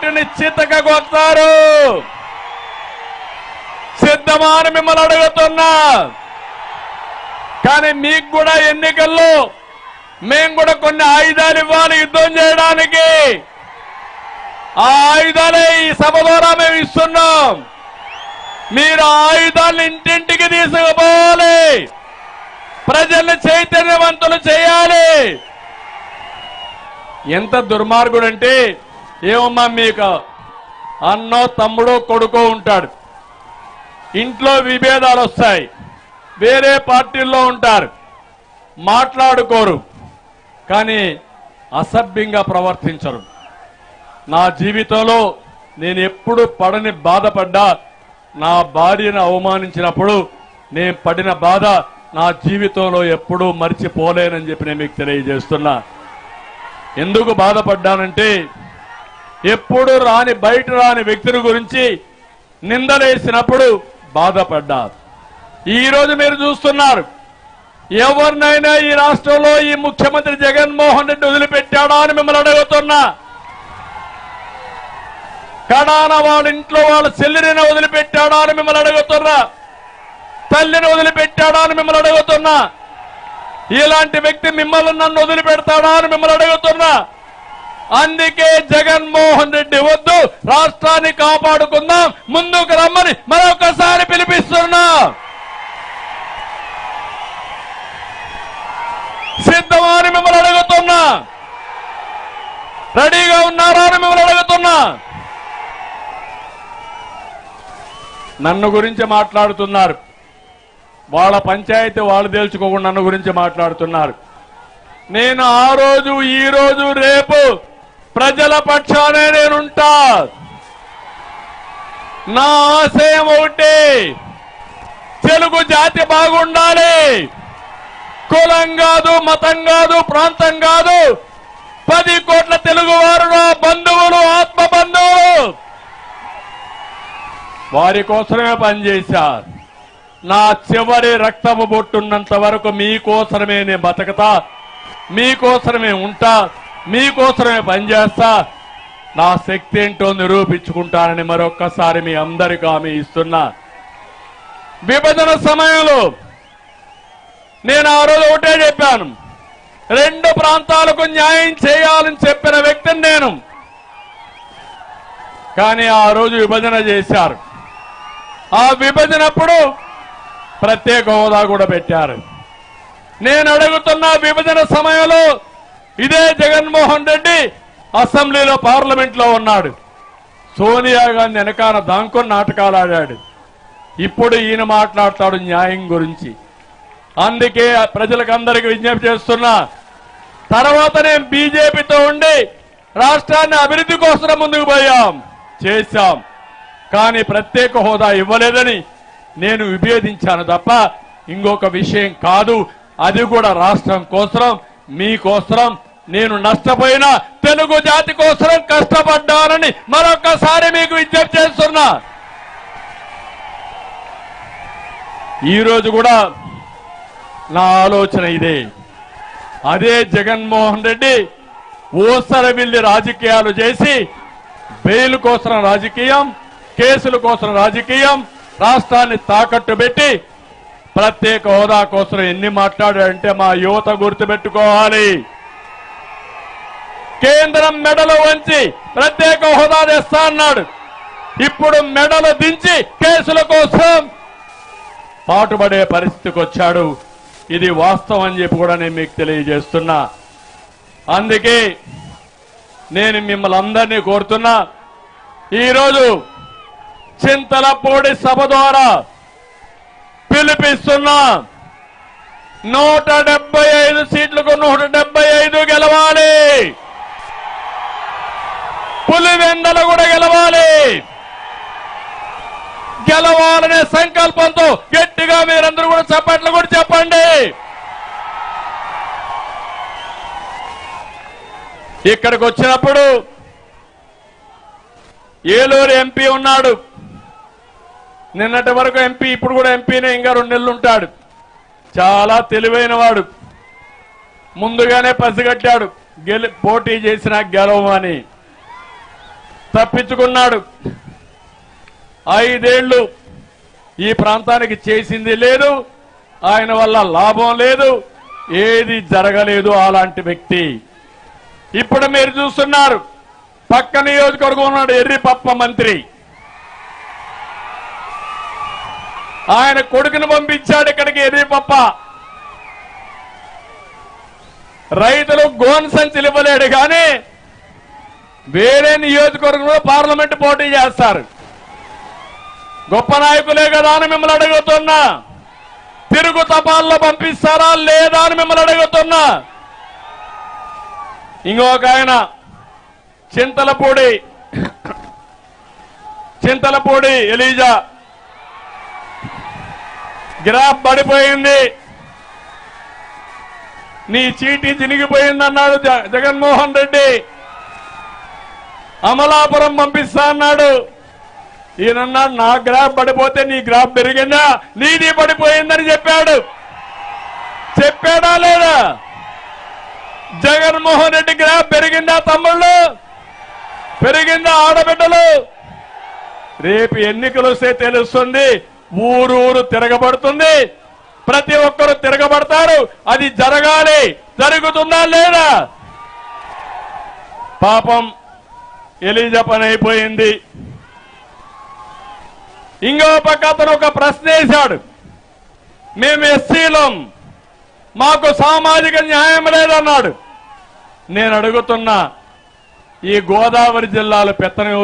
ఓటుని చితకగొడతారు. సిద్ధమా అని మిమ్మల్ని అడుగుతున్నా. కానీ మీకు కూడా ఎన్నికల్లో మేము కూడా కొన్ని ఆయుధాలు ఇవ్వాలి యుద్ధం చేయడానికి. ఆ ఆయుధాలే ఈ సభ ద్వారా మేము ఇస్తున్నాం. మీరు ఆయుధాలను ఇంటింటికి తీసుకుపోవాలి, ప్రజల్ని చైతన్యవంతులు చేయాలి. ఎంత దుర్మార్గుడు అంటే, ఏమమ్మా మీకు అన్నో తమ్ముడో కొడుకో ఉంటాడు, ఇంట్లో విభేదాలు వస్తాయి, వేరే పార్టీల్లో ఉంటారు, మాట్లాడుకోరు, కానీ అసభ్యంగా ప్రవర్తించరు. నా జీవితంలో నేను ఎప్పుడు పడని బాధపడ్డా, నా భార్యను అవమానించినప్పుడు నేను పడిన బాధ నా జీవితంలో ఎప్పుడూ మర్చిపోలేనని చెప్పి నేను మీకు తెలియజేస్తున్నా. ఎందుకు బాధపడ్డానంటే, ఎప్పుడు బయట రాని వ్యక్తిని గురించి నిందలేసినప్పుడు బాధపడ్డా. ఈరోజు మీరు చూస్తున్నారు, ఎవరినైనా ఈ రాష్ట్రంలో ఈ ముఖ్యమంత్రి జగన్మోహన్ రెడ్డి వదిలిపెట్టాడా అని మిమ్మల్ని అడుగుతున్నా. కడాన వాళ్ళ ఇంట్లో వాళ్ళ చెల్లిని వదిలిపెట్టాడా అని మిమ్మల్ని అడుగుతున్నా. తల్లిని వదిలిపెట్టాడా అని మిమ్మల్ని అడుగుతున్నా. ఇలాంటి వ్యక్తి మిమ్మల్ని నన్ను వదిలిపెడతాడా అని మిమ్మల్ని అడుగుతున్నా. అందుకే జగన్మోహన్ రెడ్డి వద్దు, రాష్ట్రాన్ని కాపాడుకుందాం, ముందుకు రమ్మని మరొకసారి పిలిపిస్తున్నా. సిద్ధమా అని మిమ్మల్ని అడుగుతున్నా. రెడీగా ఉన్నారా అని మిమ్మల్ని అడుగుతున్నా. నన్ను గురించి మాట్లాడుతున్నారు, వాళ్ళ పంచాయతీ వాళ్ళు తేల్చుకోకుండా నన్ను గురించి మాట్లాడుతున్నారు. నేను ఆ రోజు, ఈ రోజు, రేపు ప్రజల పక్షానే నేనుంటా. నా ఆశయం ఒకటి, తెలుగు జాతి బాగుండాలి. కులం కాదు, మతం కాదు, ప్రాంతం కాదు, 10 కోట్ల తెలుగు వారు నా బంధువులు, ఆత్మ బంధువులు. వారి కోసమే పనిచేశారు. నా చివరి రక్తము బొట్టున్నంత వరకు మీకోసమే నేను బతకతా, మీకోసమే ఉంటా, మీకోసమే పనిచేస్తా. నా శక్తి ఏంటో నిరూపించుకుంటానని మరొక్కసారి మీ అందరికీ హామీ ఇస్తున్నా. విభజన సమయంలో నేను ఆ రోజు ఒకటే చెప్పాను, 2 ప్రాంతాలకు న్యాయం చేయాలని చెప్పిన వ్యక్తిని నేను. కానీ ఆ రోజు విభజన చేశారు. ఆ విభజనప్పుడు ప్రత్యేక హోదా కూడా పెట్టారు. నేను అడుగుతున్న విభజన సమయంలో ఇదే జగన్మోహన్ రెడ్డి అసెంబ్లీలో, పార్లమెంట్లో ఉన్నాడు. సోనియా గాంధీ వెనకాల దాంకొని నాటకాలు ఆడాడు. ఇప్పుడు ఈయన మాట్లాడతాడు న్యాయం గురించి. అందుకే ప్రజలకు అందరికీ విజ్ఞప్తి చేస్తున్నా, తర్వాత నేను బీజేపీతో ఉండి రాష్ట్రాన్ని అభివృద్ధి కోసం ముందుకు చేశాం. కానీ ప్రత్యేక హోదా ఇవ్వలేదని నేను విభేదించాను తప్ప ఇంకొక విషయం కాదు. అది కూడా రాష్ట్రం కోసం, మీకోసం, నేను నష్టపోయిన తెలుగు జాతి కోసం కష్టపడ్డానని మరొకసారి మీకు విజ్ఞప్తి చేస్తున్నా. ఈరోజు కూడా నా ఆలోచన ఇదే. అదే జగన్మోహన్ రెడ్డి ఊసరవిల్లి రాజకీయాలు చేసి, బెయిల్ కోసం రాజకీయం, కేసుల కోసం రాజకీయం, రాష్ట్రాన్ని తాకట్టు పెట్టి ప్రత్యేక హోదా కోసం ఎన్ని మాట్లాడాడంటే మా యువత గుర్తుపెట్టుకోవాలి. కేంద్రం మెడలు వంచి ప్రత్యేక హోదా తెస్తా అన్నాడు. ఇప్పుడు మెడలు దించి కేసుల కోసం పాటుపడే పరిస్థితికి వచ్చాడు. ఇది వాస్తవం అని చెప్పి కూడా నేను మీకు తెలియజేస్తున్నా. అందుకే నేను మిమ్మల్ని అందరినీ కోరుతున్నా, ఈరోజు చింతలపూడి సభ ద్వారా పిలిపిస్తున్నా, 175 సీట్లకు 175 గెలవాలి. పులివెందల కూడా గెలవాలి. గెలవాలనే సంకల్పంతో గట్టిగా మీరందరూ కూడా చప్పట్లు కూడా చెప్పండి. ఇక్కడికి వచ్చినప్పుడు ఏలూరు ఎంపీ ఉన్నాడు. నిన్నటి వరకు ఎంపీ, ఇప్పుడు కూడా ఎంపీనే, ఇంకా 2 నెలలు ఉంటాడు. చాలా తెలివైన వాడు. ముందుగానే పసిగట్టాడు పోటీ చేసిన గెలవమని. తప్పించుకున్నాడు. 5 ఏళ్లు ఈ ప్రాంతానికి చేసింది లేదు, ఆయన వల్ల లాభం లేదు, ఏది జరగలేదు అలాంటి వ్యక్తి. ఇప్పుడు మీరు చూస్తున్నారు, పక్క నియోజకవర్గం ఉన్నాడు ఎర్రిపప్ప మంత్రి, ఆయన కొడుకును పంపించాడు ఇక్కడికి. ఎర్రిపప్ప రైతులు గోన్ సంచులు ఇవ్వలేడు, కానీ వేరే నియోజకవర్గంలో పార్లమెంట్ పోటీ చేస్తారు. గొప్ప నాయకులే కదా అని మిమ్మల్ని అడుగుతున్నా. తిరుగు తపాల్లో పంపిస్తారా లేదా అని మిమ్మల్ని అడుగుతున్నా. ఇంకొక ఆయన చింతలపూడి ఎలీజా గ్రాఫ్ పడిపోయింది, నీ చీటీ చినిగిపోయిందన్నాడు జగన్మోహన్ రెడ్డి. అమలాపురం పంపిస్తా అన్నాడు. ఈయనన్నాడు, నా గ్రాఫ్ పడిపోతే నీ గ్రాఫ్ పెరిగిందా, నీది పడిపోయిందని చెప్పాడు. చెప్పాడా లేదా? జగన్మోహన్ రెడ్డి గ్రాఫ్ పెరిగిందా తమ్ముళ్ళు? పెరిగిందా ఆడబిడ్డలు? రేపు ఎన్నికలు వస్తే తెలుస్తుంది. ఊరూరు తిరగబడుతుంది, ప్రతి ఒక్కరు తిరగబడతారు. అది జరగాలి. జరుగుతుందా లేదా? పాపం ఎలీజా పని అయిపోయింది. ఇంకో పక్క అతను ఒక ప్రశ్న వేశాడు, మేము ఎస్సీలం, మాకు సామాజిక న్యాయం లేదన్నాడు. నేను అడుగుతున్నా, ఈ గోదావరి జిల్లాలో పెత్తనం ఎవరు